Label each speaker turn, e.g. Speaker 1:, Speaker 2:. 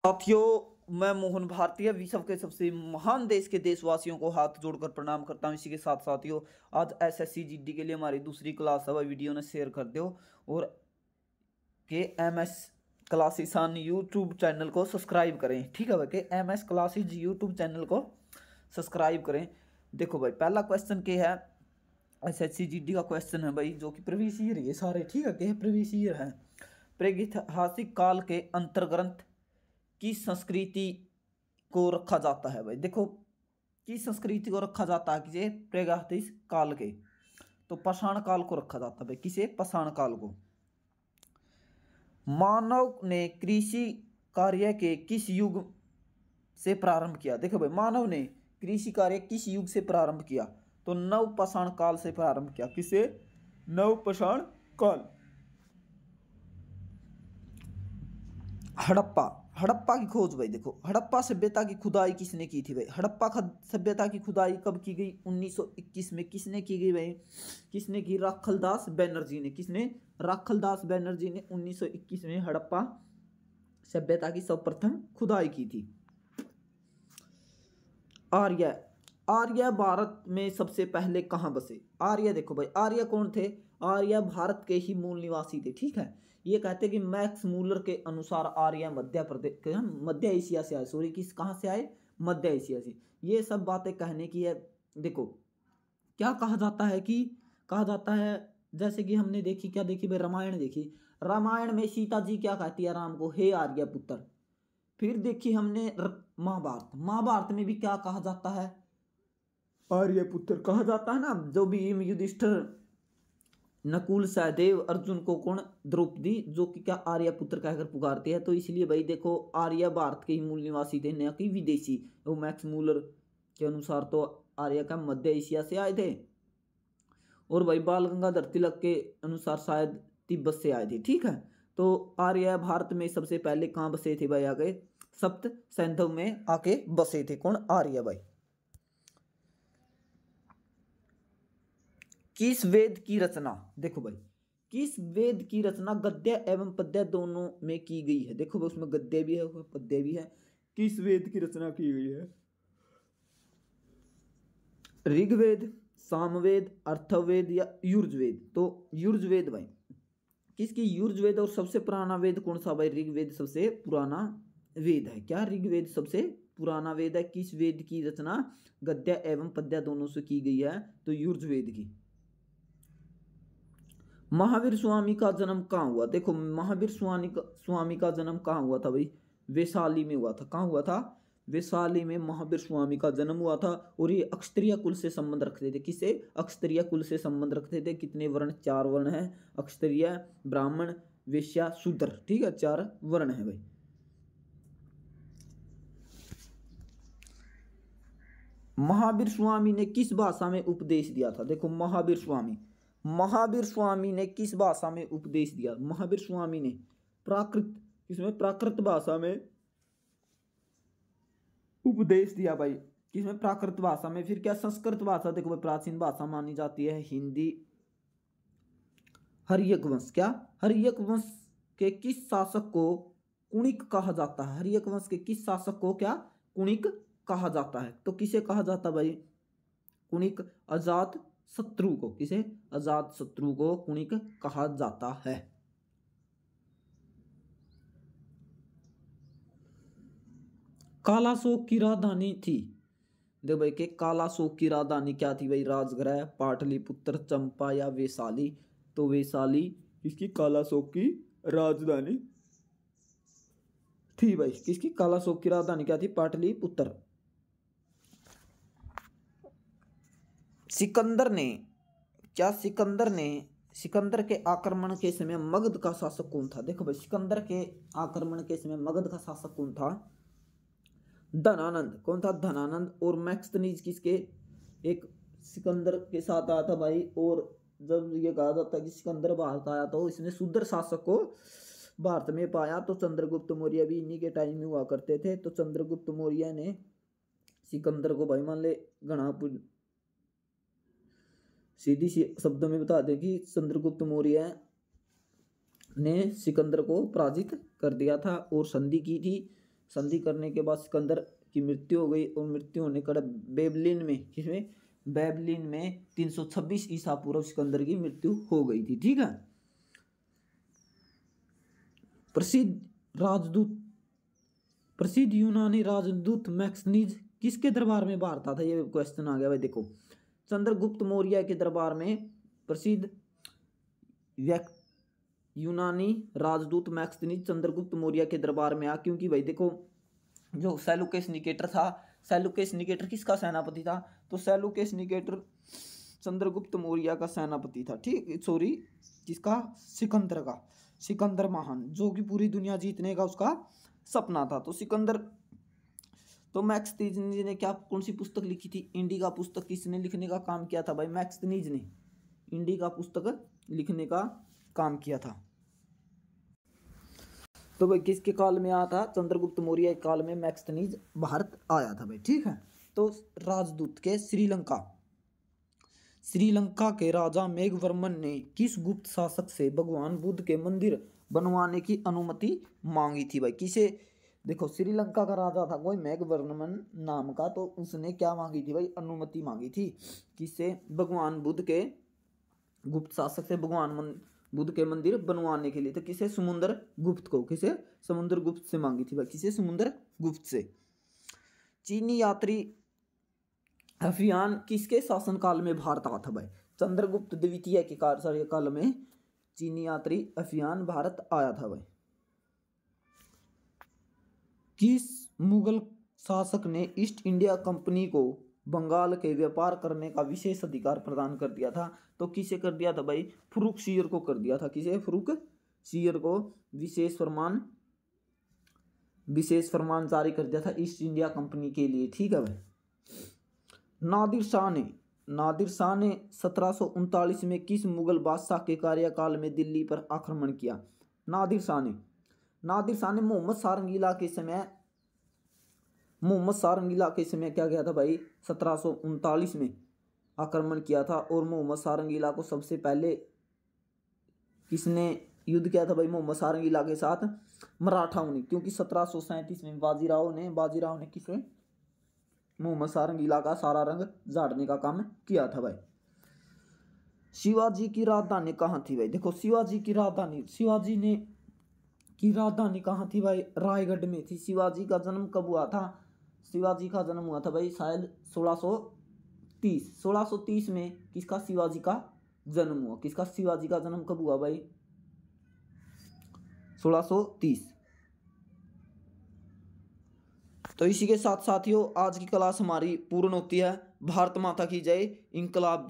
Speaker 1: साथियों, मैं मोहन भारतीय विश्व के सबसे महान देश के देशवासियों को हाथ जोड़कर प्रणाम करता हूं। इसी के साथ साथियों, आज एसएससी जीडी के लिए हमारी दूसरी क्लास है, वह वीडियो ने शेयर कर दो और K M S classes on YouTube channel को सब्सक्राइब करें। ठीक है भाई, K M S classes YouTube channel को सब्सक्राइब करें। देखो भाई, पहला क्वेश्चन क्या है, एसएससी जीडी का क्वेश्चन है भाई, जो कि प्रीवियस ईयर है सारे। ठीक है, के प्रीवियस ईयर है। प्रागैतिहासिक काल के अंतर्ग्रंथ किस संस्कृति को रखा जाता है भाई। देखो, किस संस्कृति को रखा जाता है, किसे प्रागैतिहासिक काल के, तो पाषाण काल को रखा जाता है भाई। किसे? पाषाण काल को। मानव ने कृषि कार्य के किस युग से प्रारंभ किया? देखो भाई, मानव ने कृषि कार्य किस युग से प्रारंभ किया? तो नव पाषाण काल से प्रारंभ किया। किसे? नव पाषाण काल। हड़प्पा की खोज भाई। देखो, हड़प्पा सभ्यता की खुदाई किसने की थी भाई? हड़प्पा सभ्यता की खुदाई कब की गई? 1921 में। किसने की गई भाई? किसने की? राखलदास बैनर्जी ने। किसने? राखलदास बैनर्जी ने 1921 में हड़प्पा सभ्यता की सर्वप्रथम खुदाई की थी। आर्य भारत में सबसे पहले कहाँ बसे? आर्य, देखो भाई, आर्य कौन थे? आर्य भारत के ही मूल निवासी थे। ठीक है, ये कहते हैं कि मैक्स मूलर के अनुसार आर्य मध्य एशिया से आए। सॉरी, किस कहाँ से आए? मध्य एशिया से। ये सब बातें कहने की है। देखो, क्या कहा जाता है कि कहा जाता है, जैसे कि हमने देखी, क्या देखी भाई? रामायण देखी। रामायण में सीता जी क्या कहती है राम को? हे आर्य पुत्र। फिर देखी हमने महाभारत में भी क्या कहा जाता है? आर्य पुत्र कहा जाता है ना। जो भीम, युधिष्ठिर, नकुल, सहदेव, अर्जुन को कौन? द्रौपदी, जो कि क्या आर्य पुत्र कहकर पुकारते हैं। तो इसलिए भाई देखो, आर्य भारत के ही मूल निवासी थे, न कि विदेशी। वो मैक्स मूलर के अनुसार तो आर्य का मध्य एशिया से आए थे, और भाई बाल गंगाधर तिलक के अनुसार शायद तिब्बत से आए थे। ठीक है, तो आर्य भारत में सबसे पहले कहाँ बसे थे भाई? आगे सप्त सैंधव में आके बसे थे। कौन? आर्य भाई। किस वेद की रचना? देखो भाई, किस वेद की रचना गद्य एवं पद्य दोनों में की गई है? देखो भाई, उसमें गद्य भी है, उसमें पद्य भी है। किस वेद की रचना की गई है? ऋग्वेद, सामवेद, अर्थवेद या युर्वेद? तो युर्वेद भाई। किसकी? युर्वेद। और सबसे पुराना वेद कौन सा भाई? ऋग्वेद सबसे पुराना वेद है। क्या? ऋग्वेद सबसे पुराना वेद है। किस वेद की रचना गद्य एवं पद्य दोनों से की गई है? तो युर्वेद की। महावीर स्वामी का जन्म कहाँ हुआ? देखो, महावीर स्वामी का जन्म कहाँ हुआ था भाई? वैशाली में हुआ था। कहाँ हुआ था? वैशाली में महावीर स्वामी का जन्म हुआ था। और ये अक्षत्रिय कुल से संबंध रखते थे। किसे? अक्षत्रिय कुल से संबंध रखते थे। कितने वर्ण? 4 वर्ण है। अक्षत्रिय, ब्राह्मण, वैश्य, शूद्र। ठीक है, 4 वर्ण है भाई। महावीर स्वामी ने किस भाषा में उपदेश दिया था? देखो, महावीर स्वामी ने किस भाषा में उपदेश दिया? महावीर स्वामी ने प्राकृत, किसमें? प्राकृत भाषा में उपदेश दिया भाई। किसमें? प्राकृत भाषा में। फिर क्या? संस्कृत भाषा। देखो भाई, प्राचीन भाषा मानी जाती है। हिंदी। हर्यक वंश। क्या? हर्यक वंश के किस शासक को कुणिक कहा जाता है? हर्यक वंश के किस शासक को क्या? कुणिक कहा जाता है। तो किसे कहा जाता भाई? कुणिक। अजात शत्रु को। किसे? अजात शत्रु को कुणिक कहा जाता है। कालाशोक की राजधानी थी। देखो भाई, के कालाशोक की राजधानी क्या थी भाई? राजगृह, पाटलिपुत्र, चंपा या वैशाली? तो वैशाली इसकी कालाशोक की राजधानी थी भाई। किसकी? कालाशोक की राजधानी क्या थी? पाटलिपुत्र। सिकंदर के आक्रमण के समय मगध का शासक कौन था? देखो भाई, सिकंदर के आक्रमण के समय मगध का शासक कौन था? धनानंद। कौन था? धनानंद। और मैक्सनीज किसके? एक सिकंदर के साथ आया था भाई। और जब ये कहा जाता है कि सिकंदर भारत आया तो इसने शूद्र शासक को भारत में पाया। तो चंद्रगुप्त मौर्य भी इन्हीं के टाइम में हुआ करते थे। तो चंद्रगुप्त मौर्य ने सिकंदर को भाई, मान ले, गणा सीधी सी शब्दों में बता दें कि चंद्रगुप्त मौर्य ने सिकंदर को पराजित कर दिया था और संधि की थी संधि करने के बाद सिकंदर की मृत्यु हो गई और मृत्यु होने के बाद बेबलिन में, किसमें, बेबलिन में 326 ईसा पूर्व सिकंदर की मृत्यु हो गई थी। ठीक है। प्रसिद्ध यूनानी राजदूत मैक्सनीज किसके दरबार में बाहर था? ये क्वेश्चन आ गया भाई। देखो, चंद्रगुप्त मौर्य के दरबार में प्रसिद्ध यूनानी राजदूत मैक्सनीज चंद्रगुप्त मौर्य के दरबार में आ, क्योंकि भाई देखो जो सेलुकस निकेटर था, सेलुकस निकेटर किसका सेनापति था? तो सेलुकस निकेटर चंद्रगुप्त मौर्य का सेनापति था। ठीक, सॉरी, किसका? सिकंदर का, सिकंदर महान, जो कि पूरी दुनिया जीतने का उसका सपना था। तो सिकंदर, तो मैक्सनीज ने क्या, कौन सी पुस्तक लिखी थी? इंडिका पुस्तक किसने लिखने का काम किया था भाई? मैक्सनीज ने इंडिका पुस्तक लिखने का काम किया था। तो भाई किसके काल में आया था? चंद्रगुप्त मौर्य के काल में मैक्सनीज भारत आया था भाई। ठीक है। तो राजदूत के श्रीलंका के राजा मेघवर्मन ने किस गुप्त शासक से भगवान बुद्ध के मंदिर बनवाने की अनुमति मांगी थी भाई? किसे? देखो, श्रीलंका का राजा था कोई मेघवर्मन नाम का, तो उसने क्या मांगी थी भाई? अनुमति मांगी थी। किससे? भगवान बुद्ध के, गुप्त शासक से भगवान बुद्ध के मंदिर बनवाने के लिए। तो किसे? समुद्र गुप्त को। किसे? समुद्र गुप्त से मांगी थी भाई। किसे? समुद्र गुप्त से। चीनी यात्री अभियान किसके शासनकाल में भारत आया था भाई? चंद्रगुप्त द्वितीय के कार्यकाल में चीनी यात्री अभियान भारत आया था भाई। किस मुगल शासक ने ईस्ट इंडिया कंपनी को बंगाल के व्यापार करने का विशेष अधिकार प्रदान कर दिया था? तो किसे कर दिया था भाई? फर्रुखसियर को कर दिया था। किसे? फर्रुखसियर को विशेष फरमान जारी कर दिया था ईस्ट इंडिया कंपनी के लिए। ठीक है भाई। नादिर शाह ने 1739 में किस मुगल बादशाह के कार्यकाल में दिल्ली पर आक्रमण किया? नादिर शाह ने मोहम्मद सारंगीला के समय क्या किया था भाई? 1739 में आक्रमण किया था। और मोहम्मद सारंगीला को सबसे पहले किसने युद्ध किया था भाई? मोहम्मद सारंगीला के साथ मराठाओं ने, क्योंकि 1737 में बाजीराव ने किसे? मोहम्मद सारंगीला का सारा रंग झाड़ने का काम किया था भाई। शिवाजी की राजधानी कहाँ थी भाई? देखो, शिवाजी की राजधानी कहाँ थी भाई? रायगढ़ में थी। शिवाजी का जन्म कब हुआ था? शिवाजी का जन्म हुआ था भाई शायद 1630 में। किसका? शिवाजी का जन्म हुआ। किसका? शिवाजी का जन्म कब हुआ भाई? 1630। तो इसी के साथ साथियों आज की क्लास हमारी पूर्ण होती है। भारत माता की जय। इंकलाब।